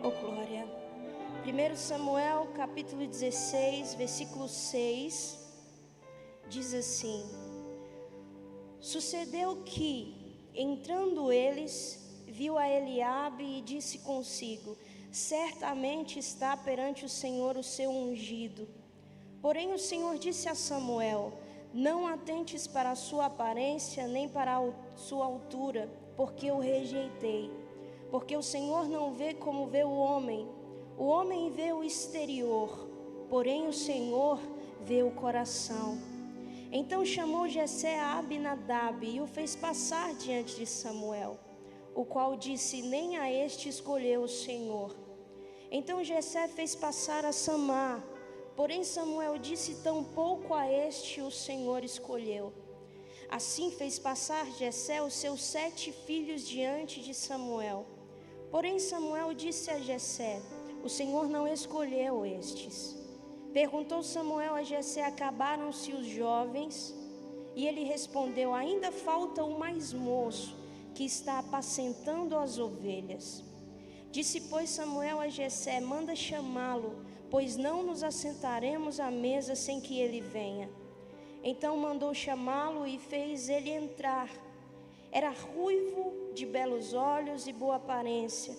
Oh, glória. 1 Samuel, capítulo 16, versículo 6, diz assim: Sucedeu que, entrando eles, viu a Eliabe e disse consigo: certamente está perante o Senhor o seu ungido. Porém o Senhor disse a Samuel: não atentes para a sua aparência, nem para a sua altura, porque o rejeitei. Porque o Senhor não vê como vê o homem vê o exterior, porém o Senhor vê o coração. Então chamou Jessé a Abinadab e o fez passar diante de Samuel, o qual disse: nem a este escolheu o Senhor. Então Jessé fez passar a Samá, porém Samuel disse: tampouco a este o Senhor escolheu. Assim fez passar Jessé os seus 7 filhos diante de Samuel. Porém Samuel disse a Jessé: o Senhor não escolheu estes. Perguntou Samuel a Jessé: acabaram-se os jovens? E ele respondeu: ainda falta o mais moço, que está apacentando as ovelhas. Disse, pois, Samuel a Jessé: manda chamá-lo, pois não nos assentaremos à mesa sem que ele venha. Então mandou chamá-lo e fez ele entrar. Era ruivo, de belos olhos e boa aparência.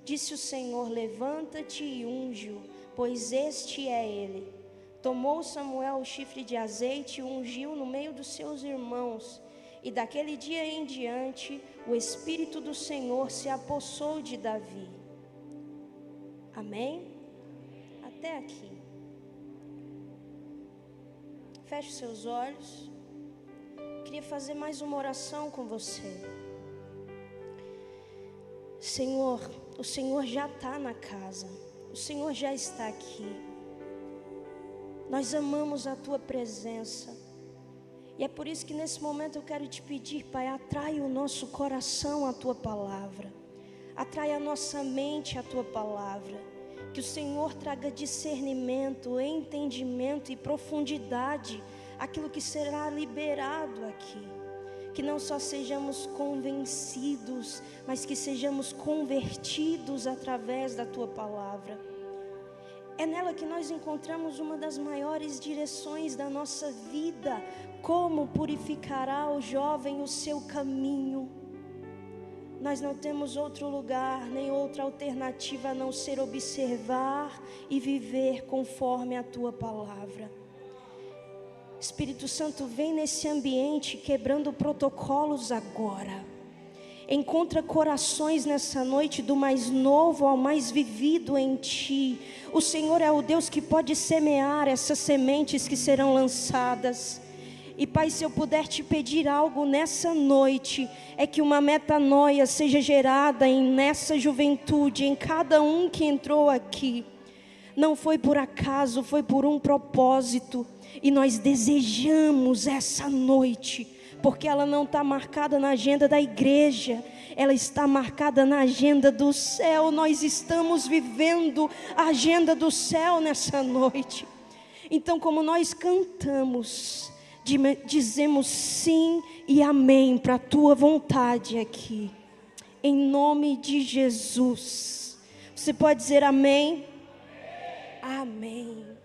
Disse o Senhor: levanta-te e unge-o, pois este é ele. Tomou Samuel o chifre de azeite e ungiu no meio dos seus irmãos. E daquele dia em diante, o Espírito do Senhor se apossou de Davi. Amém? Até aqui. Feche seus olhos. Queria fazer mais uma oração com você. Senhor, o Senhor já está na casa. O Senhor já está aqui. Nós amamos a Tua presença. E é por isso que nesse momento eu quero te pedir, Pai, atrai o nosso coração à Tua palavra. Atrai a nossa mente à Tua palavra. Que o Senhor traga discernimento, entendimento e profundidade àquilo que será liberado aqui. Que não só sejamos convencidos, mas que sejamos convertidos através da Tua palavra. É nela que nós encontramos uma das maiores direções da nossa vida. Como purificará o jovem o seu caminho? Nós não temos outro lugar, nem outra alternativa a não ser observar e viver conforme a Tua palavra. Espírito Santo, vem nesse ambiente quebrando protocolos agora. Encontra corações nessa noite, do mais novo ao mais vivido em Ti. O Senhor é o Deus que pode semear essas sementes que serão lançadas. E Pai, se eu puder te pedir algo nessa noite, é que uma metanoia seja gerada nessa juventude, em cada um que entrou aqui. Não foi por acaso, foi por um propósito. E nós desejamos essa noite, porque ela não está marcada na agenda da igreja, ela está marcada na agenda do céu. Nós estamos vivendo a agenda do céu nessa noite. Então, como nós cantamos, dizemos sim e amém para a Tua vontade aqui, em nome de Jesus. Você pode dizer amém? Amém.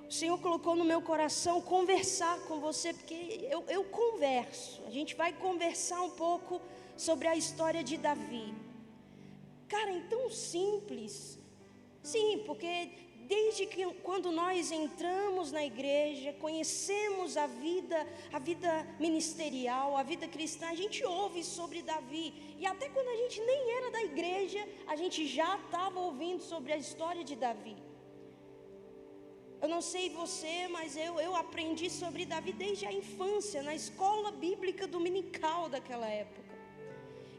O Senhor colocou no meu coração conversar com você, porque eu converso. A gente vai conversar um pouco sobre a história de Davi. Cara, é tão simples. Sim, porque desde que quando nós entramos na igreja, conhecemos a vida ministerial, a vida cristã, a gente ouve sobre Davi. E até quando a gente nem era da igreja, a gente já estava ouvindo sobre a história de Davi. Eu não sei você, mas eu aprendi sobre Davi desde a infância, na escola bíblica dominical daquela época.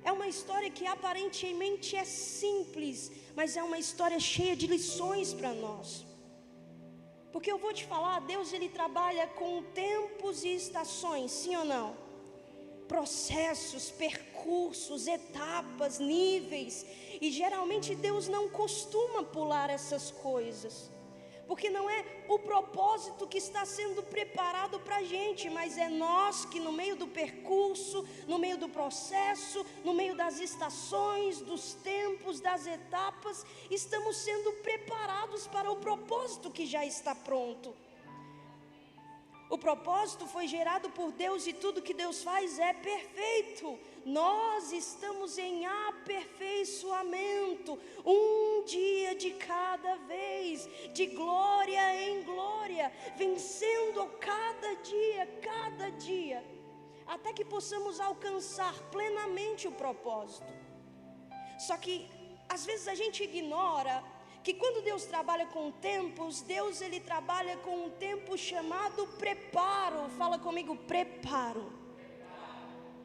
É uma história que aparentemente é simples, mas é uma história cheia de lições para nós. Porque eu vou te falar, Deus ele trabalha com tempos e estações, sim ou não? Processos, percursos, etapas, níveis. E geralmente Deus não costuma pular essas coisas. porque não é o propósito que está sendo preparado para a gente, mas é nós que no meio do percurso, no meio do processo, no meio das estações, dos tempos, das etapas, estamos sendo preparados para o propósito que já está pronto. O propósito foi gerado por Deus e tudo que Deus faz é perfeito. Nós estamos em aperfeiçoamento, um dia de cada vez, de glória em glória, vencendo cada dia, até que possamos alcançar plenamente o propósito. Só que às vezes a gente ignora que quando Deus trabalha com tempos, Deus ele trabalha com um tempo chamado preparo. Fala comigo, preparo.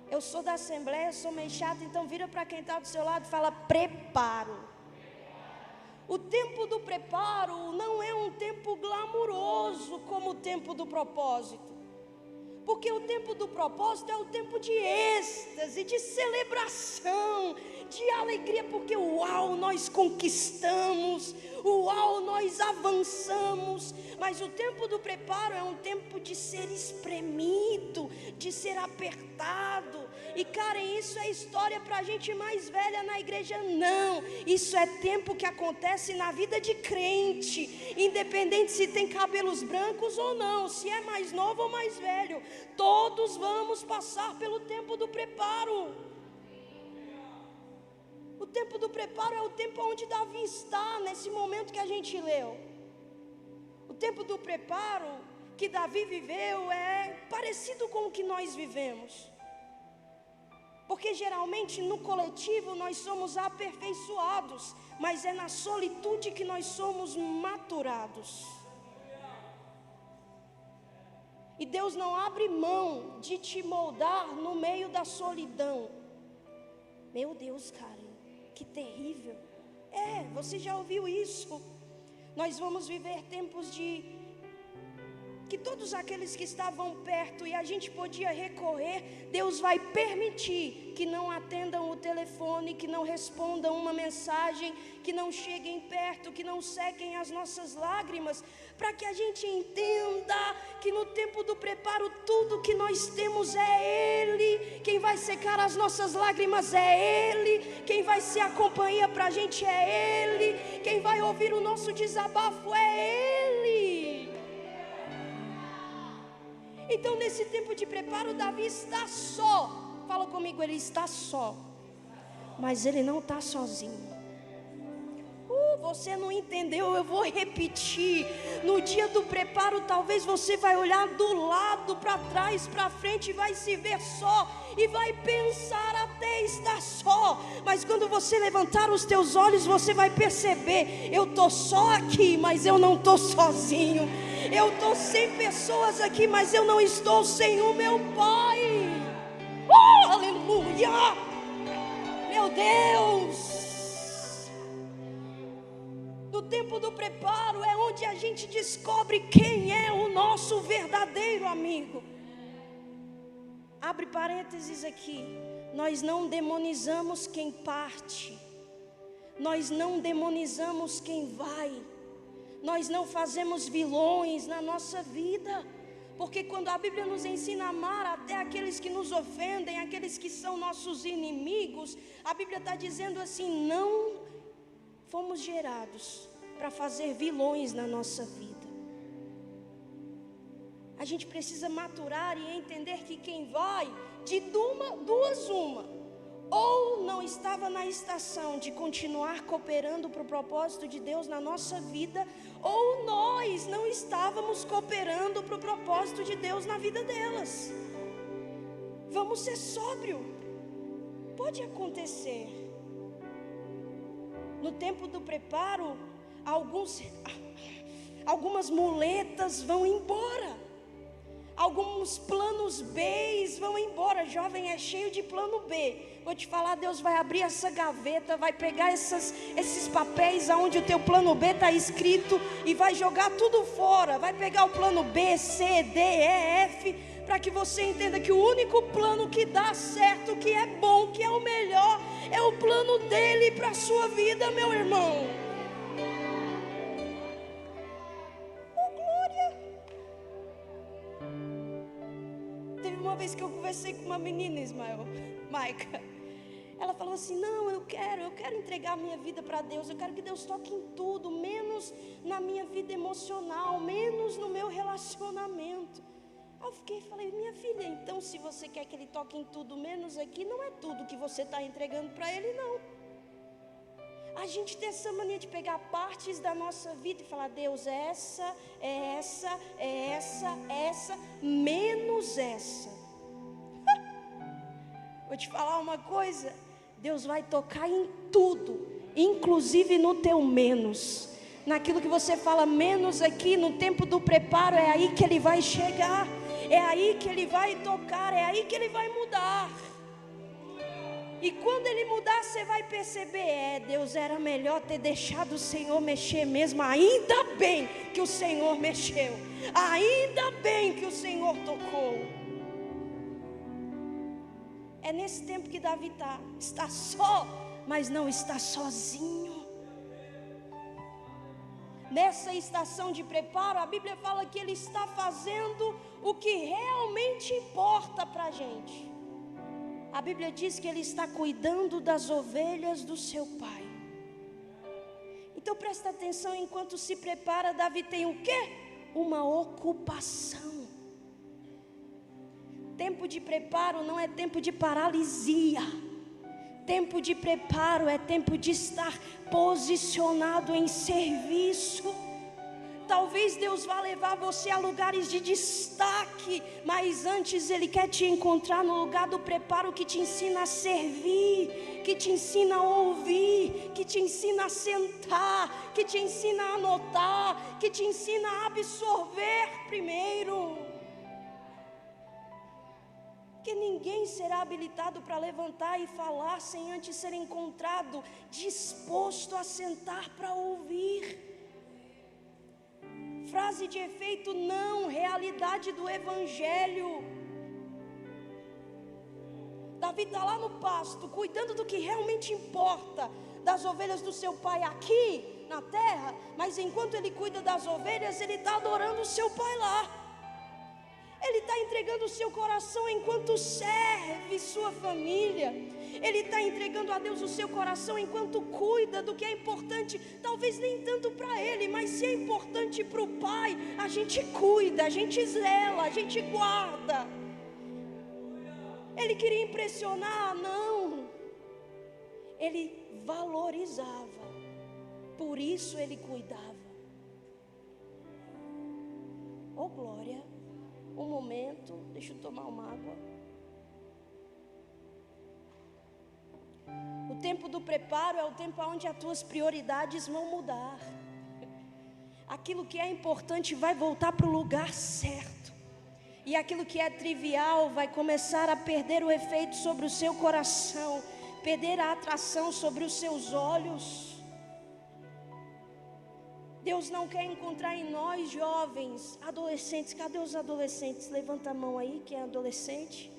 Eu sou da Assembleia, sou meio chata, então vira para quem está do seu lado e fala preparo. O tempo do preparo não é um tempo glamuroso como o tempo do propósito. Porque o tempo do propósito é o tempo de êxtase, de celebração, de alegria, porque uau, nós conquistamos, uau, nós avançamos. Mas o tempo do preparo é um tempo de ser espremido, de ser apertado. E Karen, isso é história para a gente mais velha na igreja? Não, isso é tempo que acontece na vida de crente, independente se tem cabelos brancos ou não, se é mais novo ou mais velho, todos vamos passar pelo tempo do preparo. O tempo do preparo é o tempo onde Davi está, nesse momento que a gente leu. O tempo do preparo que Davi viveu é parecido com o que nós vivemos. Porque geralmente no coletivo nós somos aperfeiçoados, mas é na solitude que nós somos maturados. E Deus não abre mão de te moldar no meio da solidão. Meu Deus, cara, que terrível. Você já ouviu isso? Nós vamos viver tempos que todos aqueles que estavam perto e a gente podia recorrer, Deus vai permitir que não atendam o telefone, que não respondam uma mensagem, que não cheguem perto, que não sequem as nossas lágrimas, para que a gente entenda que no tempo do preparo tudo que nós temos é Ele. Quem vai secar as nossas lágrimas é Ele, quem vai ser a companhia para a gente é Ele, quem vai ouvir o nosso desabafo é Ele. Então nesse tempo de preparo Davi está só. Fala comigo, ele está só, mas ele não está sozinho. Você não entendeu, eu vou repetir. No dia do preparo talvez você vai olhar do lado, para trás, para frente, e vai se ver só, e vai pensar até estar só. Mas quando você levantar os teus olhos, você vai perceber, eu estou só aqui, mas eu não estou sozinho. Eu estou sem pessoas aqui, mas eu não estou sem o meu Pai. Aleluia! Meu Deus! No tempo do preparo é onde a gente descobre quem é o nosso verdadeiro amigo. Abre parênteses aqui. Nós não demonizamos quem parte. Nós não demonizamos quem vai. Nós não fazemos vilões na nossa vida. Porque quando a Bíblia nos ensina a amar até aqueles que nos ofendem, aqueles que são nossos inimigos, a Bíblia está dizendo assim, não fomos gerados para fazer vilões na nossa vida. A gente precisa maturar e entender que quem vai, de duas uma, ou não estava na estação de continuar cooperando para o propósito de Deus na nossa vida, ou nós não estávamos cooperando para o propósito de Deus na vida delas. Vamos ser sóbrios. Pode acontecer. No tempo do preparo, algumas muletas vão embora. Alguns planos B vão embora. Jovem é cheio de plano B. Vou te falar, Deus vai abrir essa gaveta, vai pegar esses papéis onde o teu plano B está escrito e vai jogar tudo fora. Vai pegar o plano B, C, D, E, F, para que você entenda que o único plano que dá certo, que é bom, que é o melhor, é o plano dele para a sua vida, meu irmão. vez que eu conversei com uma menina, Maica, ela falou assim: não, eu quero entregar minha vida para Deus, eu quero que Deus toque em tudo, menos na minha vida emocional, menos no meu relacionamento. Eu falei: minha filha, então se você quer que Ele toque em tudo, menos aqui, não é tudo que você está entregando para Ele, não. A gente tem essa mania de pegar partes da nossa vida e falar: Deus, essa, menos essa. Vou te falar uma coisa: Deus vai tocar em tudo, inclusive no teu menos. Naquilo que você fala menos aqui, no tempo do preparo, é aí que Ele vai chegar, é aí que Ele vai tocar, é aí que Ele vai mudar. E quando Ele mudar, você vai perceber: Deus, era melhor ter deixado o Senhor mexer mesmo. Ainda bem que o Senhor mexeu, ainda bem que o Senhor tocou. É nesse tempo que Davi está só, mas não está sozinho. Nessa estação de preparo, a Bíblia fala que Ele está fazendo o que realmente importa para a gente. A Bíblia diz que Ele está cuidando das ovelhas do seu pai. Então presta atenção, enquanto se prepara, Davi tem o quê? Uma ocupação. Tempo de preparo não é tempo de paralisia. Tempo de preparo é tempo de estar posicionado em serviço. Talvez Deus vá levar você a lugares de destaque, mas antes Ele quer te encontrar no lugar do preparo, que te ensina a servir, que te ensina a ouvir, que te ensina a sentar, que te ensina a anotar, que te ensina a absorver primeiro. Que ninguém será habilitado para levantar e falar sem antes ser encontrado disposto a sentar para ouvir. Frase de efeito não, realidade do Evangelho. Davi está lá no pasto, cuidando do que realmente importa, das ovelhas do seu pai aqui na terra, mas enquanto ele cuida das ovelhas, ele está adorando o seu pai lá. Ele está entregando o seu coração enquanto serve sua família. Ele está entregando a Deus o seu coração enquanto cuida do que é importante. Talvez nem tanto para ele, mas se é importante para o pai, a gente cuida, a gente zela, a gente guarda. Ele queria impressionar? Não. Ele valorizava. Por isso ele cuidava. Oh glória. Um momento, deixa eu tomar uma água. O tempo do preparo é o tempo onde as tuas prioridades vão mudar. Aquilo que é importante vai voltar para o lugar certo. E aquilo que é trivial vai começar a perder o efeito sobre o seu coração, perder a atração sobre os seus olhos. Deus não quer encontrar em nós jovens, adolescentes. Cadê os adolescentes? Levanta a mão aí, quem é adolescente.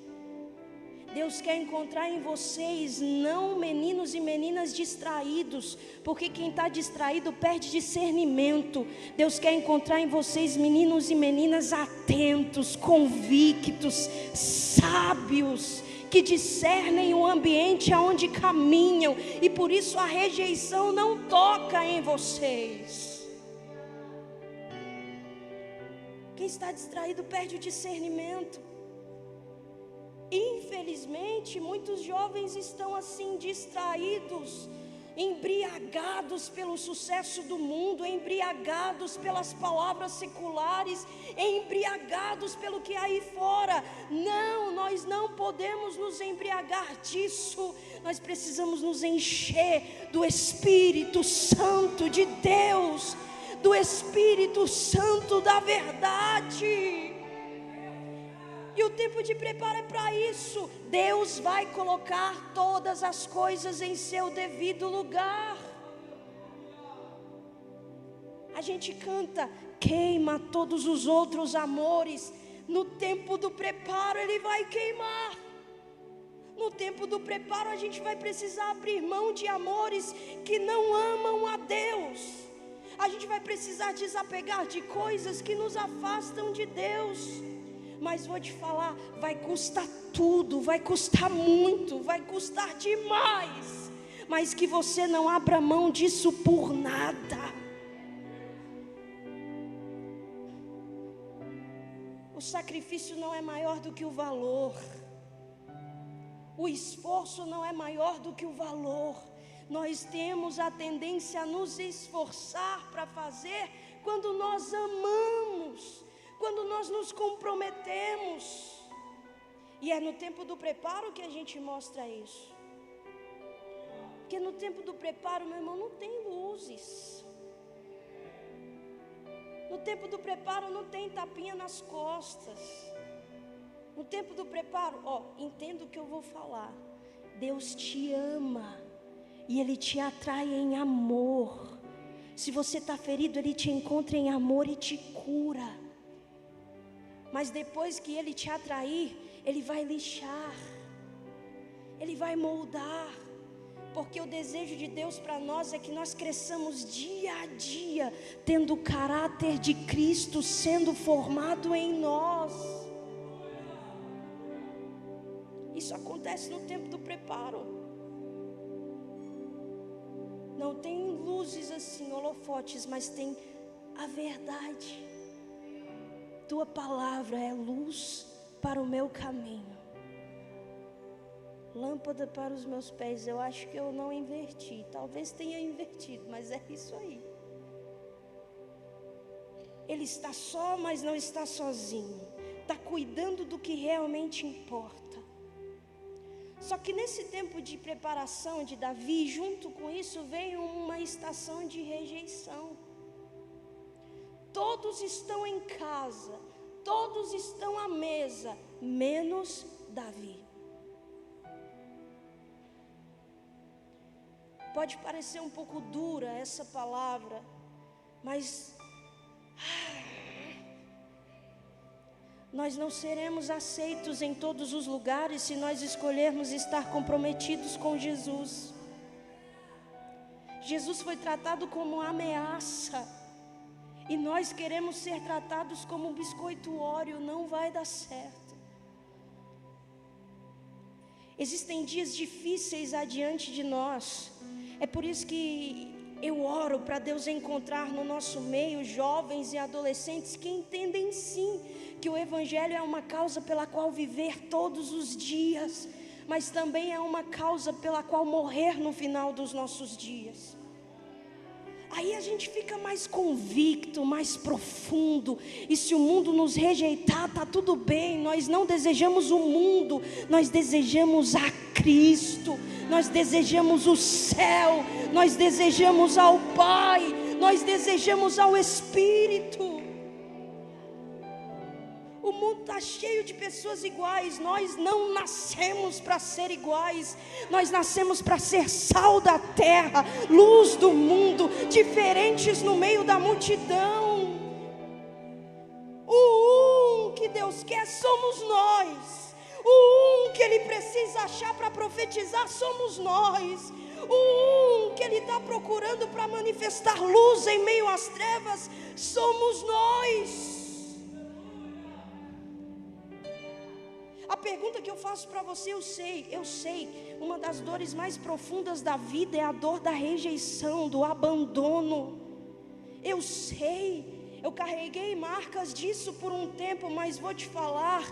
Deus quer encontrar em vocês não meninos e meninas distraídos, porque quem está distraído perde discernimento. Deus quer encontrar em vocês meninos e meninas atentos, convictos, sábios, que discernem o ambiente aonde caminham, e por isso a rejeição não toca em vocês. Quem está distraído perde o discernimento. Infelizmente, muitos jovens estão assim, distraídos, embriagados pelo sucesso do mundo, embriagados pelas palavras seculares, embriagados pelo que há aí fora. Não, nós não podemos nos embriagar disso. Nós precisamos nos encher do Espírito Santo de Deus, do Espírito Santo da verdade. E o tempo de preparo é para isso. Deus vai colocar todas as coisas em seu devido lugar. A gente canta, queima todos os outros amores. No tempo do preparo Ele vai queimar. No tempo do preparo a gente vai precisar abrir mão de amores que não amam a Deus. A gente vai precisar desapegar de coisas que nos afastam de Deus. Mas vou te falar, vai custar tudo, vai custar muito, vai custar demais. Mas que você não abra mão disso por nada. O sacrifício não é maior do que o valor. O esforço não é maior do que o valor. Nós temos a tendência a nos esforçar para fazer quando nós amamos, quando nós nos comprometemos. E é no tempo do preparo que a gente mostra isso. Porque no tempo do preparo, meu irmão, não tem luzes. No tempo do preparo não tem tapinha nas costas. No tempo do preparo, entenda o que eu vou falar. Deus te ama e Ele te atrai em amor. Se você está ferido, Ele te encontra em amor e te cura. Mas depois que Ele te atrair, Ele vai lixar, Ele vai moldar. Porque o desejo de Deus para nós é que nós cresçamos dia a dia, tendo o caráter de Cristo sendo formado em nós. Isso acontece no tempo do preparo. Não tem luzes assim, holofotes, mas tem a verdade. Tua palavra é luz para o meu caminho, lâmpada para os meus pés. Eu acho que eu não inverti, talvez tenha invertido, mas é isso aí. Ele está só, mas não está sozinho. Está cuidando do que realmente importa. Só que nesse tempo de preparação de Davi, junto com isso veio uma estação de rejeição. Todos estão em casa, todos estão à mesa, menos Davi. Pode parecer um pouco dura essa palavra, mas nós não seremos aceitos em todos os lugares se nós escolhermos estar comprometidos com Jesus. Jesus foi tratado como uma ameaça, e nós queremos ser tratados como um biscoito Oreo. Não vai dar certo. Existem dias difíceis adiante de nós. É por isso que eu oro para Deus encontrar no nosso meio jovens e adolescentes que entendem sim que o Evangelho é uma causa pela qual viver todos os dias, mas também é uma causa pela qual morrer no final dos nossos dias. Aí a gente fica mais convicto, mais profundo. E se o mundo nos rejeitar, está tudo bem. Nós não desejamos o mundo, nós desejamos a Cristo. Nós desejamos o céu, nós desejamos ao Pai, nós desejamos ao Espírito. O mundo está cheio de pessoas iguais. Nós não nascemos para ser iguais. Nós nascemos para ser sal da terra, luz do mundo, diferentes no meio da multidão. O que Deus quer somos nós. O que Ele precisa achar para profetizar somos nós. O que Ele está procurando para manifestar luz em meio às trevas somos nós. A pergunta que eu faço para você, eu sei, uma das dores mais profundas da vida é a dor da rejeição, do abandono. Eu sei, eu carreguei marcas disso por um tempo, mas vou te falar,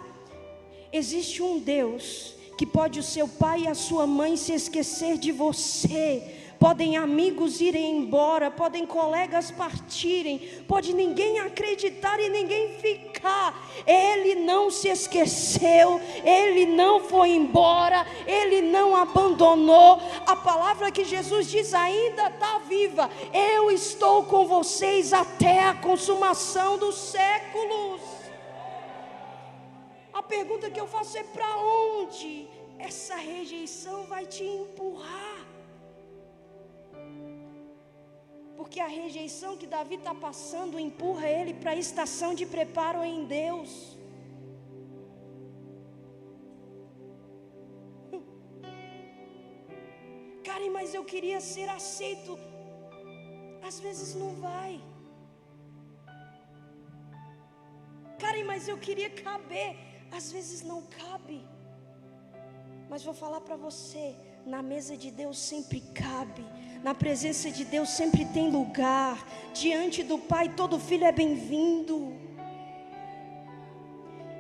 existe um Deus que pode o seu pai e a sua mãe se esquecer de você. Podem amigos irem embora, podem colegas partirem, pode ninguém acreditar e ninguém ficar. Ele não se esqueceu, Ele não foi embora, Ele não abandonou. A palavra que Jesus diz ainda está viva: eu estou com vocês até a consumação dos séculos. A pergunta que eu faço é: para onde essa rejeição vai te empurrar? Porque a rejeição que Davi está passando empurra ele para a estação de preparo em Deus. Karen, mas eu queria ser aceito. Às vezes não vai. Karen, mas eu queria caber. Às vezes não cabe. Mas vou falar para você, na mesa de Deus sempre cabe. Na presença de Deus sempre tem lugar. Diante do Pai todo filho é bem-vindo.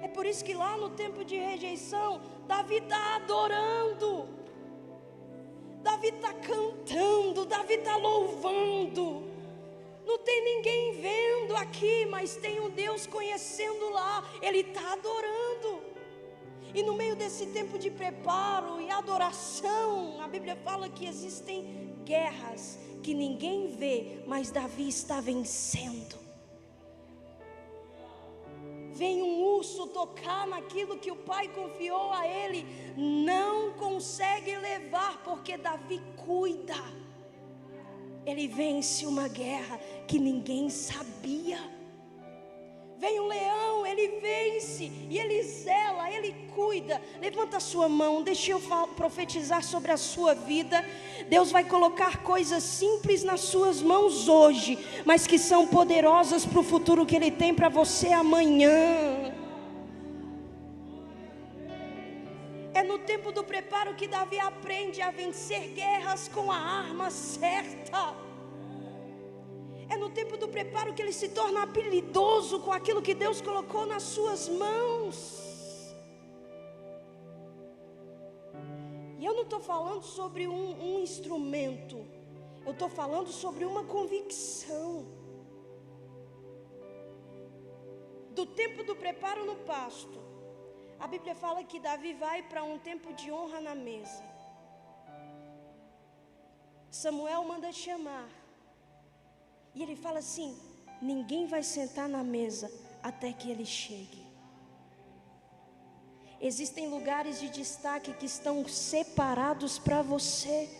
É por isso que lá no tempo de rejeição, Davi está adorando, Davi está cantando, Davi está louvando. Não tem ninguém vendo aqui, mas tem um Deus conhecendo lá. Ele está adorando. E no meio desse tempo de preparo e adoração, a Bíblia fala que existem guerras que ninguém vê, mas Davi está vencendo. Vem um urso tocar naquilo que o pai confiou a ele, não consegue levar, porque Davi cuida. Ele vence uma guerra que ninguém sabia. Vem um leão, ele vence, e ele zela, ele cuida. Levanta a sua mão, deixa eu profetizar sobre a sua vida. Deus vai colocar coisas simples nas suas mãos hoje, mas que são poderosas para o futuro que Ele tem para você amanhã. É no tempo do preparo que Davi aprende a vencer guerras com a arma certa. É no tempo do preparo que ele se torna habilidoso com aquilo que Deus colocou nas suas mãos. E eu não estou falando sobre um instrumento. Eu estou falando sobre uma convicção. Do tempo do preparo no pasto, a Bíblia fala que Davi vai para um tempo de honra na mesa. Samuel manda chamar. E ele fala assim: ninguém vai sentar na mesa até que ele chegue. Existem lugares de destaque que estão separados para você.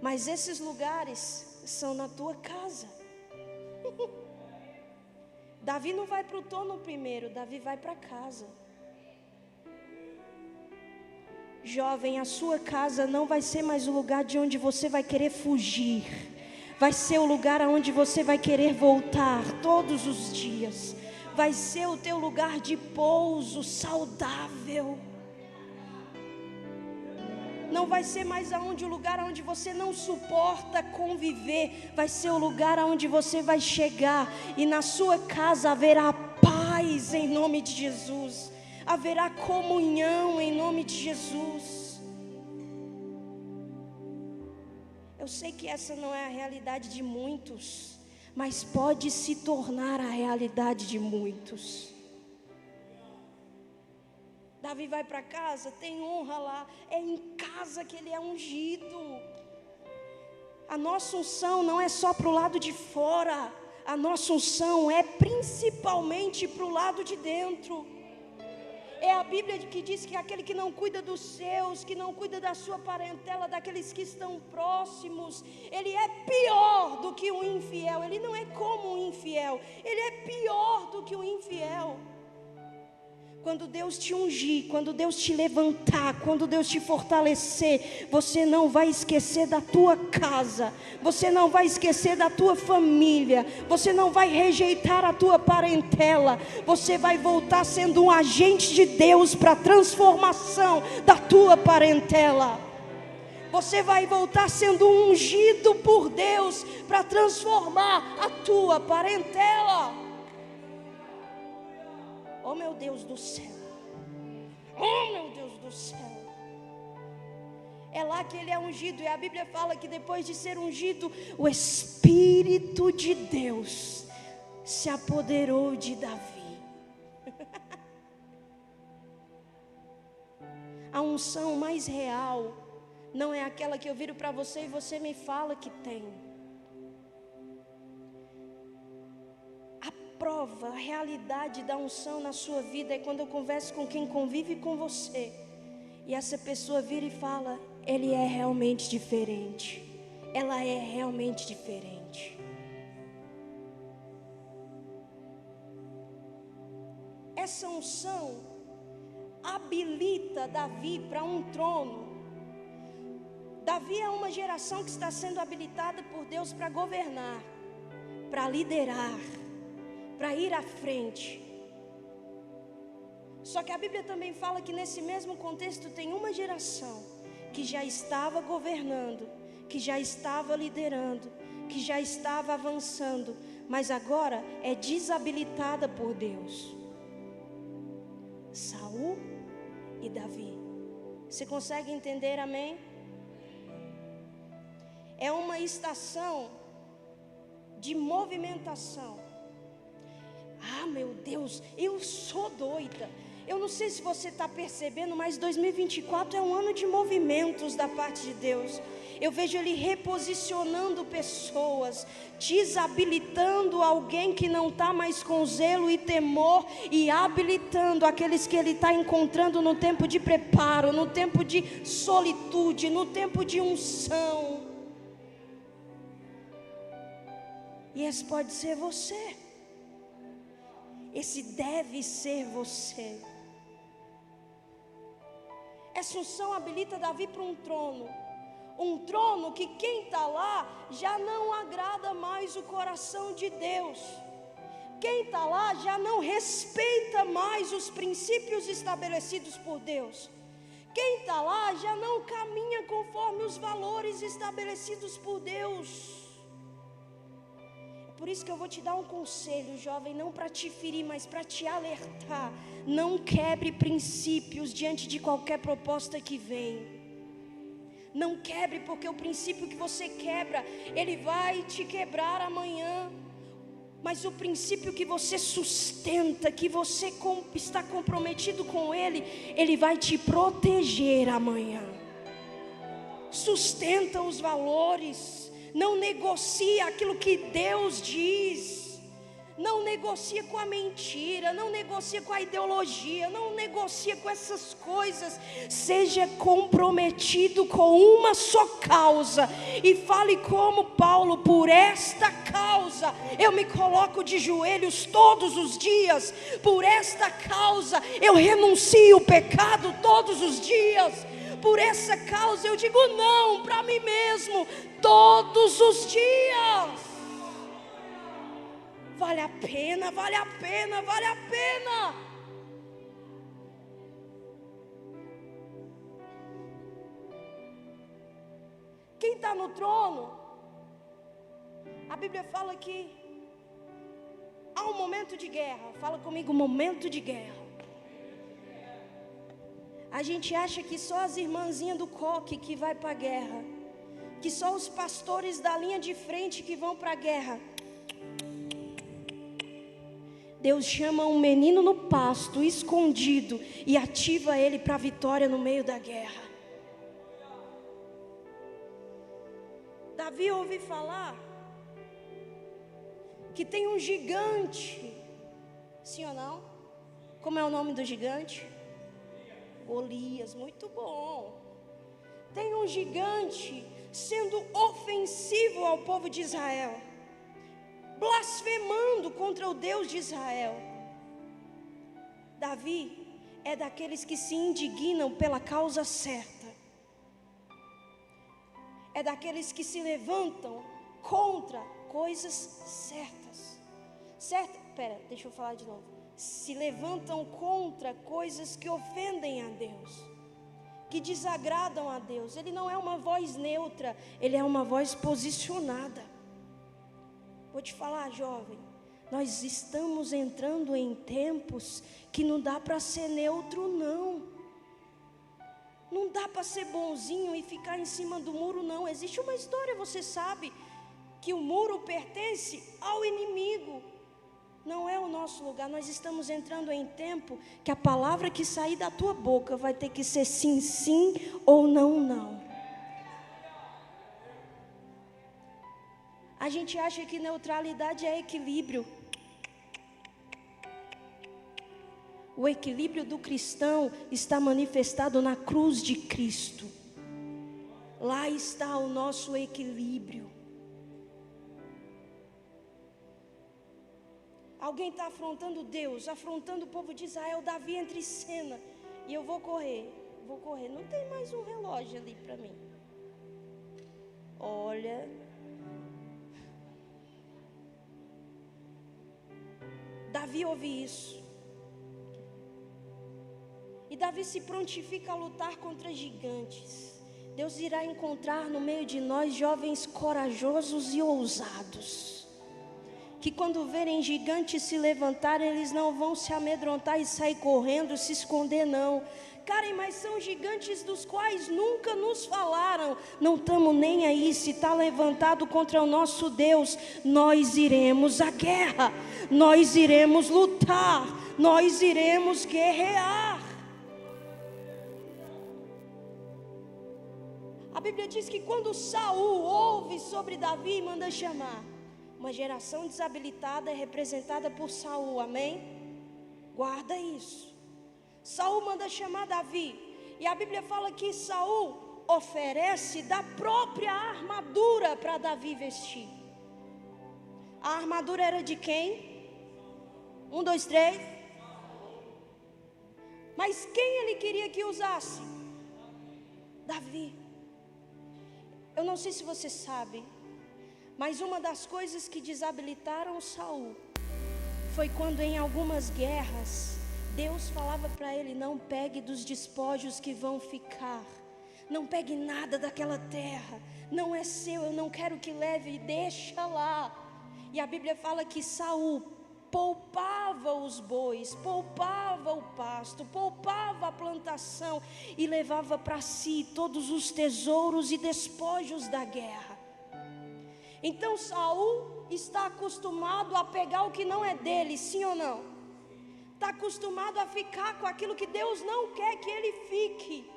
Mas esses lugares são na tua casa. Davi não vai para o trono primeiro, Davi vai para casa. Jovem, a sua casa não vai ser mais o lugar de onde você vai querer fugir. Vai ser o lugar aonde você vai querer voltar todos os dias. Vai ser o teu lugar de pouso saudável. Não vai ser mais o lugar onde você não suporta conviver. Vai ser o lugar onde você vai chegar e na sua casa haverá paz em nome de Jesus. Haverá comunhão em nome de Jesus. Eu sei que essa não é a realidade de muitos, mas pode se tornar a realidade de muitos. Davi vai para casa, tem honra lá, é em casa que ele é ungido. A nossa unção não é só para o lado de fora, a nossa unção é principalmente para o lado de dentro. É a Bíblia que diz que aquele que não cuida dos seus, que não cuida da sua parentela, daqueles que estão próximos, ele é pior do que o infiel. Ele não é como o infiel, ele é pior do que o infiel. Quando Deus te ungir, quando Deus te levantar, quando Deus te fortalecer, você não vai esquecer da tua casa, você não vai esquecer da tua família, você não vai rejeitar a tua parentela, você vai voltar sendo um agente de Deus para a transformação da tua parentela. Você vai voltar sendo ungido por Deus para transformar a tua parentela. Oh meu Deus do céu, oh meu Deus do céu. É lá que ele é ungido, e a Bíblia fala que depois de ser ungido, o Espírito de Deus se apoderou de Davi. A unção mais real não é aquela que eu viro para você e você me fala que tem. Prova, a realidade da unção na sua vida é quando eu converso com quem convive com você e essa pessoa vira e fala: ele é realmente diferente, ela é realmente diferente. Essa unção habilita Davi para um trono. Davi é uma geração que está sendo habilitada por Deus para governar, para liderar, para ir à frente. Só que a Bíblia também fala que nesse mesmo contexto tem uma geração que já estava governando, que já estava liderando, que já estava avançando, mas agora é desabilitada por Deus. Saul e Davi. Você consegue entender, amém? É uma estação de movimentação. Ah, meu Deus, eu sou doida. Eu não sei se você está percebendo, mas 2024 é um ano de movimentos da parte de Deus. Eu vejo Ele reposicionando pessoas, desabilitando alguém que não está mais com zelo e temor, e habilitando aqueles que Ele está encontrando no tempo de preparo, no tempo de solitude, no tempo de unção. E esse pode ser você. Esse deve ser você. Essa unção habilita Davi para um trono. Um trono que quem está lá já não agrada mais o coração de Deus. Quem está lá já não respeita mais os princípios estabelecidos por Deus. Quem está lá já não caminha conforme os valores estabelecidos por Deus. Por isso que eu vou te dar um conselho, jovem, não para te ferir, mas para te alertar. Não quebre princípios diante de qualquer proposta que vem. Não quebre, porque o princípio que você quebra, ele vai te quebrar amanhã. Mas o princípio que você sustenta, que você está comprometido com ele, ele vai te proteger amanhã. Sustenta os valores. Não negocia aquilo que Deus diz. Não negocia com a mentira. Não negocia com a ideologia. Não negocia com essas coisas. Seja comprometido com uma só causa. E fale como Paulo: por esta causa eu me coloco de joelhos todos os dias. Por esta causa eu renuncio o pecado todos os dias. Por essa causa eu digo não para mim mesmo todos os dias. Vale a pena, vale a pena, vale a pena. Quem está no trono, a Bíblia fala que há um momento de guerra. Fala comigo, momento de guerra. A gente acha que só as irmãzinhas do coque que vai para a guerra, que só os pastores da linha de frente que vão para a guerra. Deus chama um menino no pasto, escondido, e ativa ele para a vitória no meio da guerra. Davi ouviu falar que tem um gigante, sim ou não? Como é o nome do gigante? Golias, muito bom. Tem um gigante sendo ofensivo ao povo de Israel, blasfemando contra o Deus de Israel. Davi é daqueles que se indignam pela causa certa. É daqueles que se levantam contra coisas certas. Deixa eu falar de novo. Se levantam contra coisas que ofendem a Deus, que desagradam a Deus. Ele não é uma voz neutra, ele é uma voz posicionada. Vou te falar, jovem, nós estamos entrando em tempos que não dá para ser neutro, não. Não dá para ser bonzinho e ficar em cima do muro, não. Existe uma história, você sabe, que o muro pertence ao inimigo. Não é o nosso lugar. Nós estamos entrando em tempo que a palavra que sair da tua boca vai ter que ser sim, sim ou não, não. A gente acha que neutralidade é equilíbrio. O equilíbrio do cristão está manifestado na cruz de Cristo. Lá está o nosso equilíbrio. Alguém está afrontando Deus, afrontando o povo de Israel. Davi entra em cena. E eu vou correr. Não tem mais um relógio ali para mim. Olha. Davi ouve isso. E Davi se prontifica a lutar contra gigantes. Deus irá encontrar no meio de nós jovens corajosos e ousados, que quando verem gigantes se levantarem, eles não vão se amedrontar e sair correndo, se esconder não. Cara, mas são gigantes dos quais nunca nos falaram. Não estamos nem aí se está levantado contra o nosso Deus. Nós iremos à guerra, nós iremos lutar, nós iremos guerrear. A Bíblia diz que quando Saul ouve sobre Davi, manda chamar. Uma geração desabilitada é representada por Saul, amém? Guarda isso. Saul manda chamar Davi. E a Bíblia fala que Saul oferece da própria armadura para Davi vestir. A armadura era de quem? 1, 2, 3. Mas quem ele queria que usasse? Davi. Eu não sei se você sabe, mas uma das coisas que desabilitaram Saul foi quando em algumas guerras Deus falava para ele: não pegue dos despojos que vão ficar, não pegue nada daquela terra, não é seu, eu não quero que leve, deixa lá. E a Bíblia fala que Saul poupava os bois, poupava o pasto, poupava a plantação e levava para si todos os tesouros e despojos da guerra. Então Saul está acostumado a pegar o que não é dele, sim ou não? Está acostumado a ficar com aquilo que Deus não quer que ele fique.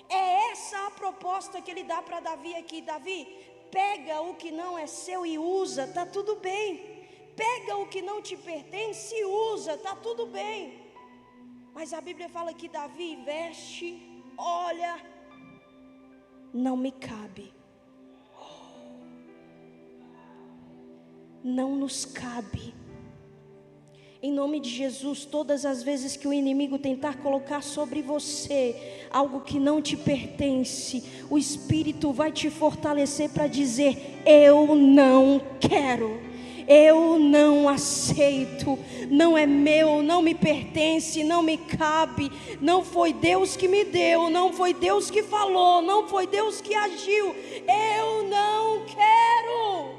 É essa a proposta que ele dá para Davi aqui. Davi, pega o que não é seu e usa, está tudo bem. Pega o que não te pertence e usa, está tudo bem. Mas a Bíblia fala que Davi veste, olha, não me cabe. Não nos cabe. Em nome de Jesus, todas as vezes que o inimigo tentar colocar sobre você algo que não te pertence, o Espírito vai te fortalecer para dizer: eu não quero. Eu não aceito, não é meu, não me pertence, não me cabe, não foi Deus que me deu, não foi Deus que falou, não foi Deus que agiu, eu não quero.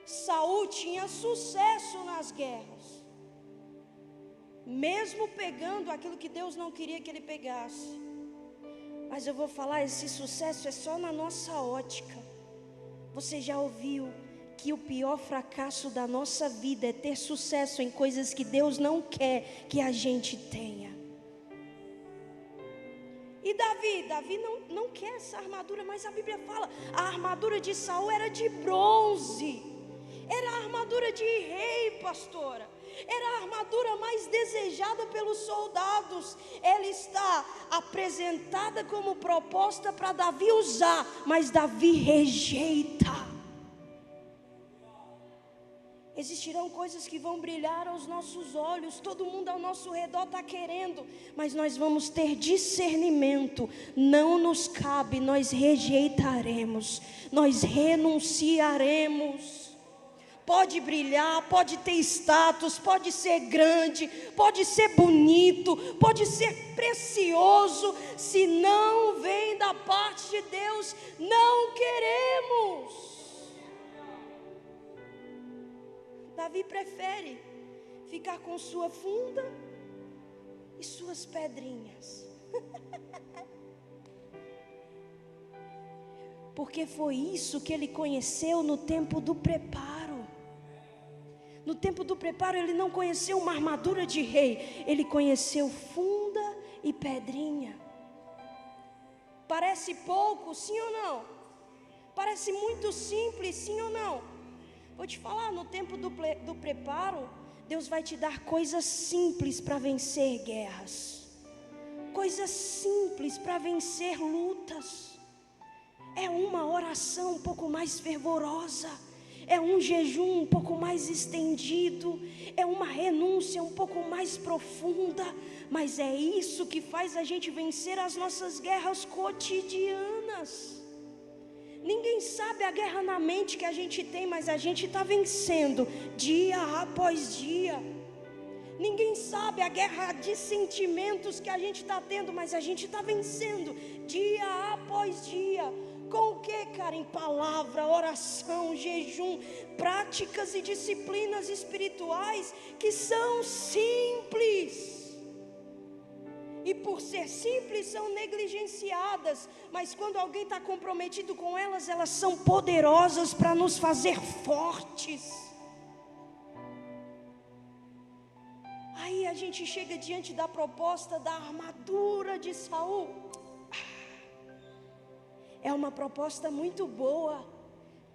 Saul tinha sucesso nas guerras, mesmo pegando aquilo que Deus não queria que ele pegasse. Mas eu vou falar, esse sucesso é só na nossa ótica. Você já ouviu que o pior fracasso da nossa vida é ter sucesso em coisas que Deus não quer que a gente tenha? E Davi não quer essa armadura, mas a Bíblia fala, a armadura de Saul era de bronze. Era a armadura de rei, pastora. Era a armadura mais desejada pelos soldados. Ela está apresentada como proposta para Davi usar, mas Davi rejeita. Existirão coisas que vão brilhar aos nossos olhos, todo mundo ao nosso redor está querendo, mas nós vamos ter discernimento. Não nos cabe, nós rejeitaremos, nós renunciaremos. Pode brilhar, pode ter status, pode ser grande, pode ser bonito, pode ser precioso. Se não vem da parte de Deus, não queremos. Davi prefere ficar com sua funda e suas pedrinhas. Porque foi isso que ele conheceu no tempo do preparo. No tempo do preparo ele não conheceu uma armadura de rei, ele conheceu funda e pedrinha. Parece pouco, sim ou não? Parece muito simples, sim ou não? Vou te falar, no tempo do preparo, Deus vai te dar coisas simples para vencer guerras. Coisas simples para vencer lutas. É uma oração um pouco mais fervorosa. É um jejum um pouco mais estendido, é uma renúncia um pouco mais profunda, mas é isso que faz a gente vencer as nossas guerras cotidianas. Ninguém sabe a guerra na mente que a gente tem, mas a gente está vencendo dia após dia. Ninguém sabe a guerra de sentimentos que a gente está tendo, mas a gente está vencendo dia após dia. Com o que, cara? Em palavra, oração, jejum, práticas e disciplinas espirituais que são simples. E por ser simples são negligenciadas, mas quando alguém está comprometido com elas, elas são poderosas para nos fazer fortes. Aí a gente chega diante da proposta da armadura de Saul. É uma proposta muito boa,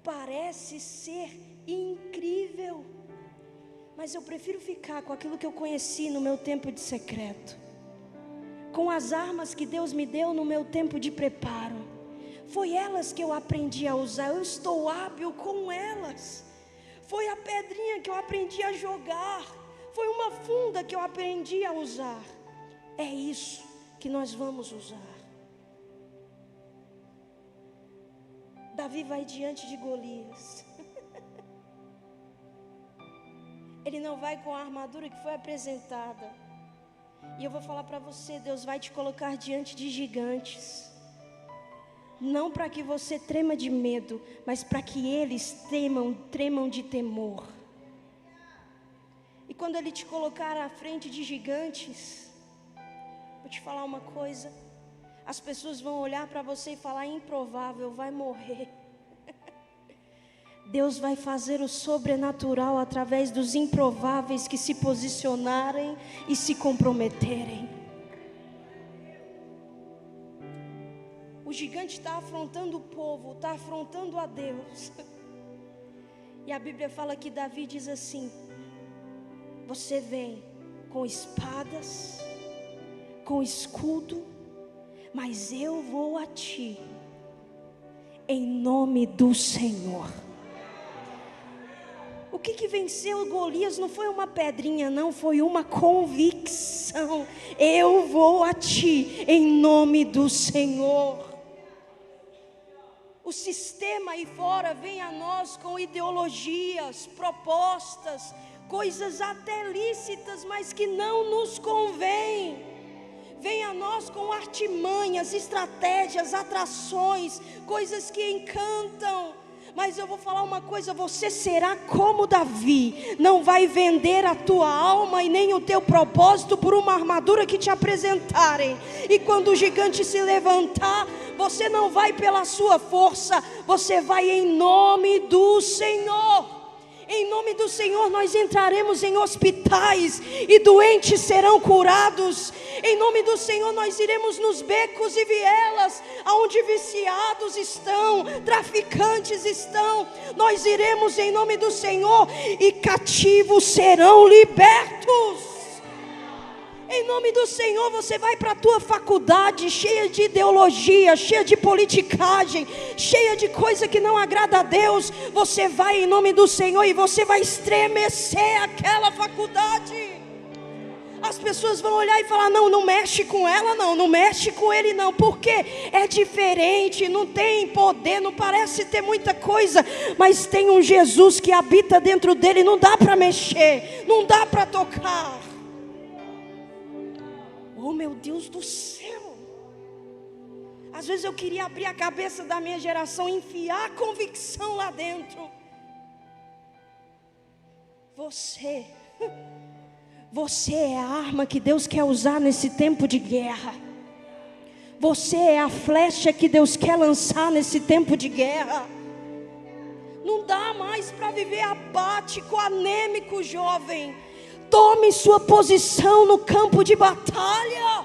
parece ser incrível, mas eu prefiro ficar com aquilo que eu conheci no meu tempo de secreto, com as armas que Deus me deu no meu tempo de preparo. Foi elas que eu aprendi a usar, eu estou hábil com elas. Foi a pedrinha que eu aprendi a jogar, foi uma funda que eu aprendi a usar. É isso que nós vamos usar. Davi vai diante de Golias. Ele não vai com a armadura que foi apresentada. E eu vou falar para você, Deus vai te colocar diante de gigantes. Não para que você trema de medo, mas para que eles tremam de temor. E quando Ele te colocar à frente de gigantes, vou te falar uma coisa. As pessoas vão olhar para você e falar: improvável, vai morrer. Deus vai fazer o sobrenatural através dos improváveis que se posicionarem e se comprometerem. O gigante está afrontando o povo, está afrontando a Deus. E a Bíblia fala que Davi diz assim: você vem com espadas, com escudo, mas eu vou a ti, em nome do Senhor. O que venceu Golias não foi uma pedrinha, não, foi uma convicção. Eu vou a ti, em nome do Senhor. O sistema aí fora vem a nós com ideologias, propostas, coisas até lícitas, mas que não nos convém. Vem a nós com artimanhas, estratégias, atrações, coisas que encantam. Mas eu vou falar uma coisa: você será como Davi. Não vai vender a tua alma e nem o teu propósito por uma armadura que te apresentarem. E quando o gigante se levantar, você não vai pela sua força, você vai em nome do Senhor. Em nome do Senhor nós entraremos em hospitais e doentes serão curados. Em nome do Senhor nós iremos nos becos e vielas, aonde viciados estão, traficantes estão. Nós iremos em nome do Senhor e cativos serão libertos. Em nome do Senhor, você vai para a tua faculdade cheia de ideologia, cheia de politicagem, cheia de coisa que não agrada a Deus. Você vai em nome do Senhor e você vai estremecer aquela faculdade. As pessoas vão olhar e falar: não mexe com ela, não mexe com ele não, porque é diferente, não tem poder, não parece ter muita coisa, mas tem um Jesus que habita dentro dele, não dá para mexer, não dá para tocar. Oh, meu Deus do céu! Às vezes eu queria abrir a cabeça da minha geração, enfiar a convicção lá dentro. Você é a arma que Deus quer usar nesse tempo de guerra. Você é a flecha que Deus quer lançar nesse tempo de guerra. Não dá mais para viver apático, anêmico, jovem. Tome sua posição no campo de batalha.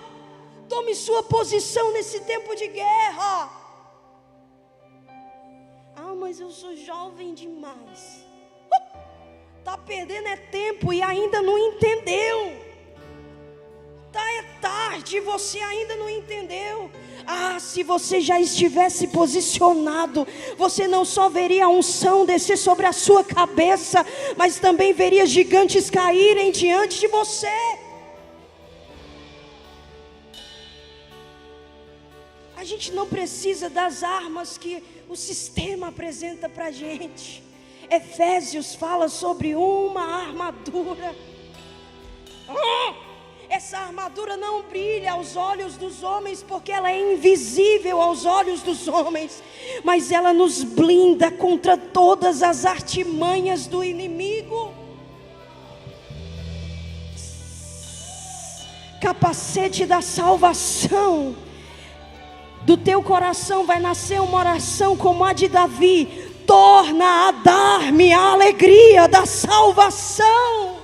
Tome sua posição nesse tempo de guerra. Ah, mas eu sou jovem demais. Está perdendo é tempo e ainda não entendeu. É tarde, você ainda não entendeu. Ah, se você já estivesse posicionado, você não só veria a unção descer sobre a sua cabeça, mas também veria gigantes caírem diante de você. A gente gente não precisa das armas que o sistema apresenta para a gente. Efésios fala sobre uma armadura. Essa armadura não brilha aos olhos dos homens, porque ela é invisível aos olhos dos homens, mas ela nos blinda contra todas as artimanhas do inimigo. Capacete da salvação. Do teu coração vai nascer uma oração como a de Davi: torna a dar-me a alegria da salvação.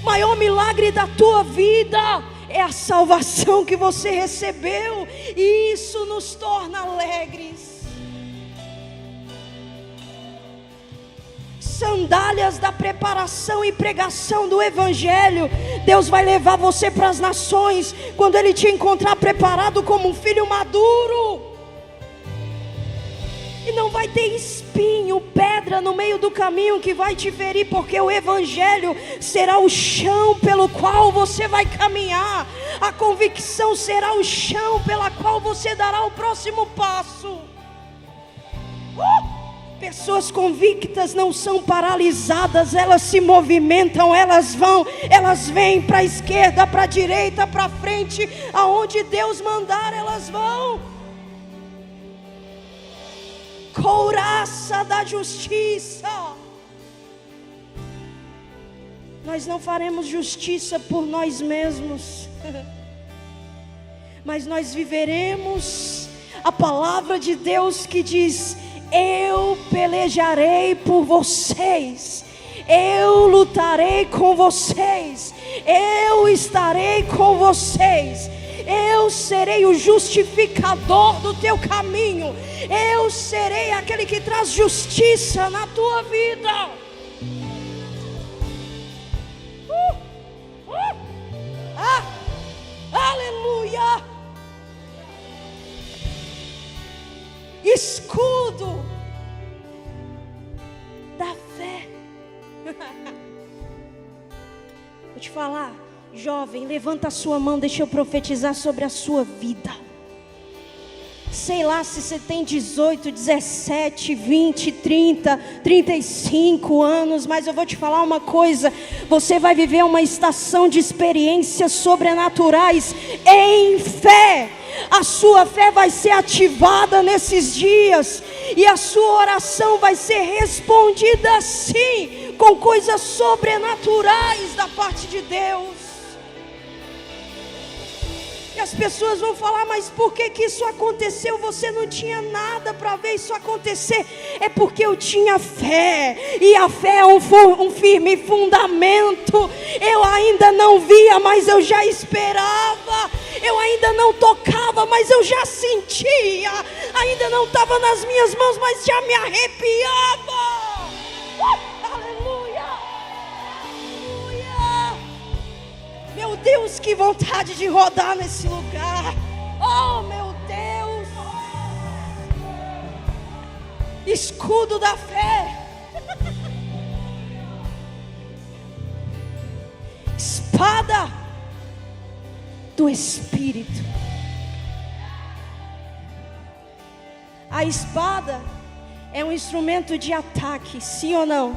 O maior milagre da tua vida é a salvação que você recebeu, e isso nos torna alegres. Sandálias da preparação e pregação do Evangelho. Deus vai levar você para as nações quando Ele te encontrar preparado como um filho maduro. E não vai ter espinho, pedra no meio do caminho que vai te ferir, porque o Evangelho será o chão pelo qual você vai caminhar. A convicção será o chão pela qual você dará o próximo passo. Pessoas convictas não são paralisadas, elas se movimentam, elas vêm para a esquerda, para a direita, para frente, aonde Deus mandar elas vão. Couraça da justiça. Nós não faremos justiça por nós mesmos, mas nós viveremos a palavra de Deus que diz: eu pelejarei por vocês, eu lutarei com vocês, eu estarei com vocês, eu serei o justificador do teu caminho, eu serei aquele que traz justiça na tua vida. Aleluia! Escudo da fé. Vou te falar, jovem, levanta a sua mão, deixa eu profetizar sobre a sua vida. Sei lá se você tem 18, 17, 20, 30, 35 anos, mas eu vou te falar uma coisa: você vai viver uma estação de experiências sobrenaturais em fé. A sua fé vai ser ativada nesses dias, e a sua oração vai ser respondida sim, com coisas sobrenaturais da parte de Deus. E as pessoas vão falar: mas por que isso aconteceu? Você não tinha nada para ver isso acontecer. É porque eu tinha fé, e a fé é um firme fundamento. Eu ainda não via, mas eu já esperava. Eu ainda não tocava, mas eu já sentia. Ainda não estava nas minhas mãos, mas já me arrepiava. Aleluia! Aleluia! Meu Deus, que vontade de rodar nesse lugar. Oh, meu Deus! Escudo da fé. Espada do Espírito. A espada é um instrumento de ataque, sim ou não?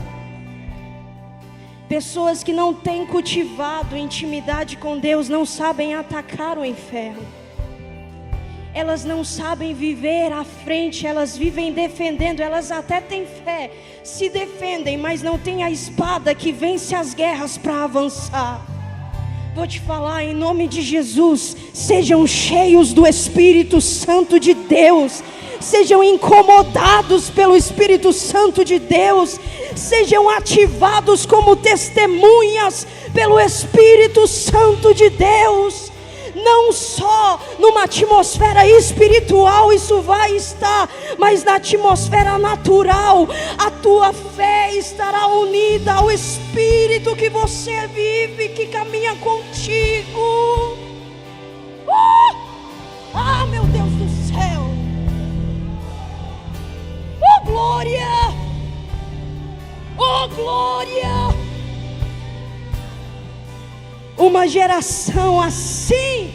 Pessoas que não têm cultivado intimidade com Deus não sabem atacar o inferno. Elas não sabem viver à frente, elas vivem defendendo. Elas até têm fé, se defendem, mas não têm a espada que vence as guerras para avançar. Vou te falar em nome de Jesus: sejam cheios do Espírito Santo de Deus, sejam incomodados pelo Espírito Santo de Deus, sejam ativados como testemunhas pelo Espírito Santo de Deus. Não só numa atmosfera espiritual isso vai estar, mas na atmosfera natural. A tua fé estará unida ao Espírito que você vive, que caminha contigo. Ah, meu Deus do céu! Oh, glória! Oh, glória! Uma geração assim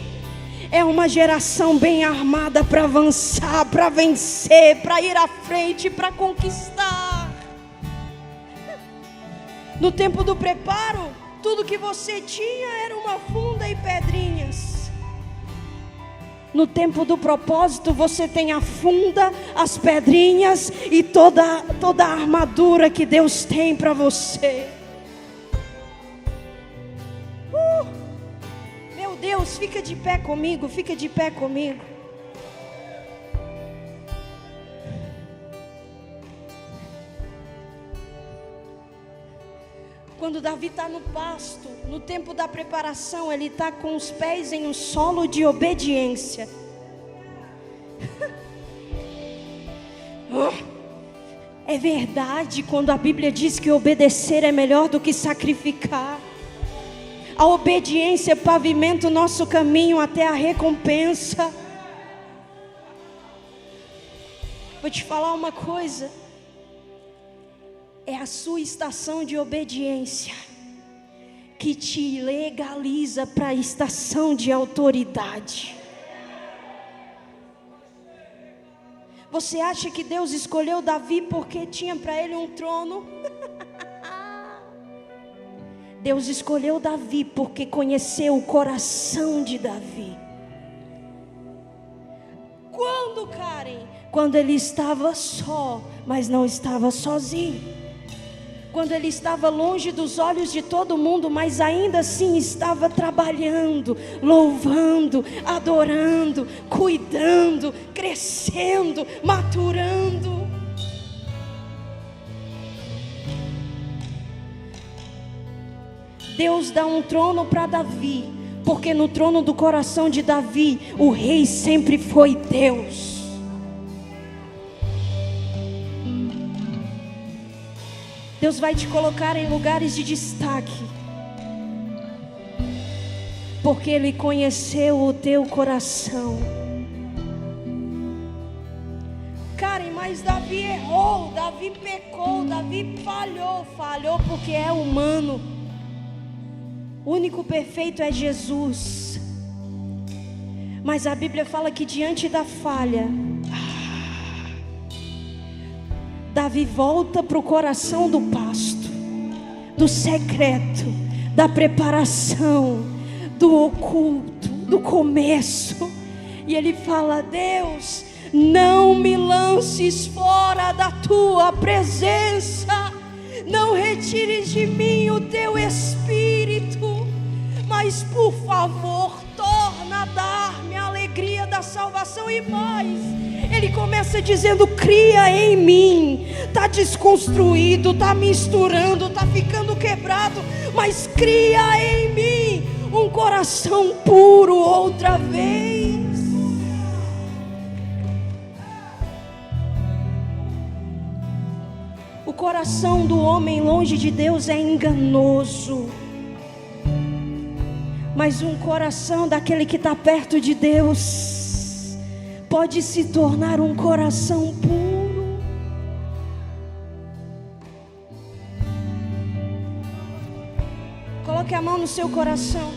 É uma geração bem armada para avançar, para vencer, para ir à frente, para conquistar. No tempo do preparo, tudo que você tinha era uma funda e pedrinhas. No tempo do propósito, você tem a funda, as pedrinhas e toda a armadura que Deus tem para você. Meu Deus, fica de pé comigo, fica de pé comigo. Quando Davi está no pasto, no tempo da preparação, ele está com os pés em um solo de obediência. É verdade quando a Bíblia diz que obedecer é melhor do que sacrificar. A obediência pavimenta o nosso caminho até a recompensa. Vou te falar uma coisa. É a sua estação de obediência que te legaliza para a estação de autoridade. Você acha que Deus escolheu Davi porque tinha para ele um trono? Deus escolheu Davi porque conheceu o coração de Davi. Quando, Karen? Quando ele estava só, mas não estava sozinho. Quando ele estava longe dos olhos de todo mundo, mas ainda assim estava trabalhando, louvando, adorando, cuidando, crescendo, maturando. Deus dá um trono para Davi, porque no trono do coração de Davi, o rei sempre foi Deus. Deus vai te colocar em lugares de destaque, porque Ele conheceu o teu coração. Karen, mas Davi errou, Davi pecou, Davi falhou porque é humano. O único perfeito é Jesus. Mas a Bíblia fala que diante da falha, Davi volta para o coração do pasto, do secreto, da preparação, do oculto, do começo. E ele fala: Deus, não me lances fora da tua presença, não retires de mim o teu espírito, mas por favor, torna a dar-me a alegria da salvação. E mais, ele começa dizendo: cria em mim. Está desconstruído, está misturando, está ficando quebrado, mas cria em mim um coração puro outra vez. O coração do homem longe de Deus é enganoso, mas um coração daquele que está perto de Deus pode se tornar um coração puro. Coloque a mão no seu coração.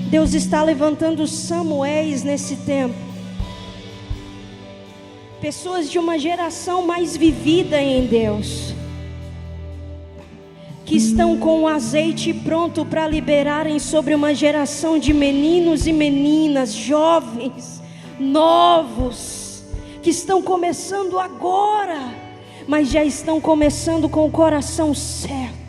Deus está levantando Samuéis nesse tempo. Pessoas de uma geração mais vivida em Deus, que estão com o azeite pronto para liberarem sobre uma geração de meninos e meninas, jovens, novos, que estão começando agora, mas já estão começando com o coração certo.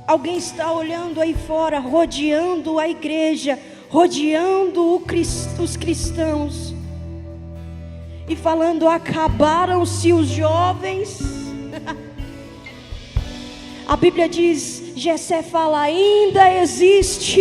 Alguém está olhando aí fora, rodeando a igreja, rodeando os cristãos, e falando: acabaram-se os jovens. A Bíblia diz, Jessé fala: ainda existe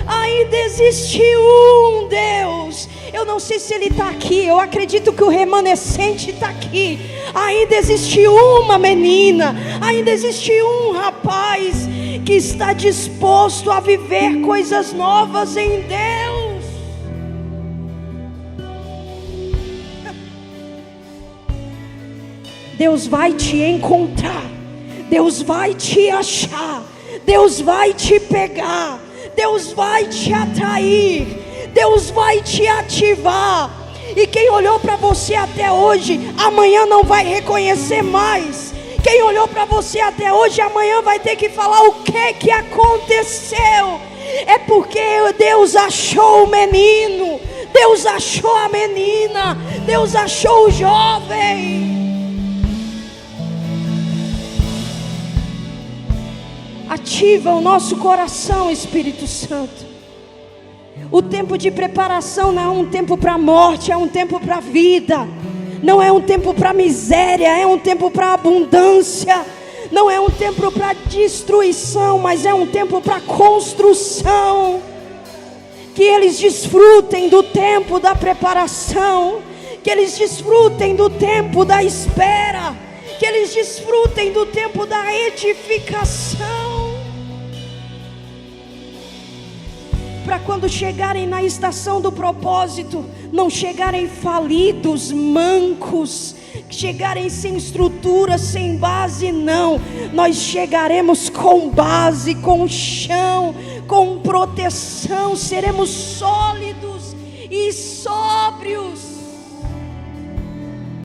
ainda existe um Deus, Eu não sei se ele está aqui. Eu acredito que o remanescente está aqui. Ainda existe uma menina, ainda existe um rapaz que está disposto a viver coisas novas em Deus. Deus vai te encontrar, Deus vai te achar, Deus vai te pegar, Deus vai te atrair, Deus vai te ativar. E quem olhou para você até hoje, amanhã não vai reconhecer mais. Quem olhou para você até hoje, amanhã vai ter que falar o que aconteceu. É porque Deus achou o menino, Deus achou a menina, Deus achou o jovem. Ativa o nosso coração, Espírito Santo. O tempo de preparação não é um tempo para a morte, é um tempo para a vida. Não é um tempo para miséria, é um tempo para abundância. Não é um tempo para destruição, mas é um tempo para construção. Que eles desfrutem do tempo da preparação, que eles desfrutem do tempo da espera, que eles desfrutem do tempo da edificação. Para quando chegarem na estação do propósito, não chegarem falidos, mancos, chegarem sem estrutura, sem base, não. Nós chegaremos com base, com chão, com proteção, seremos sólidos e sóbrios.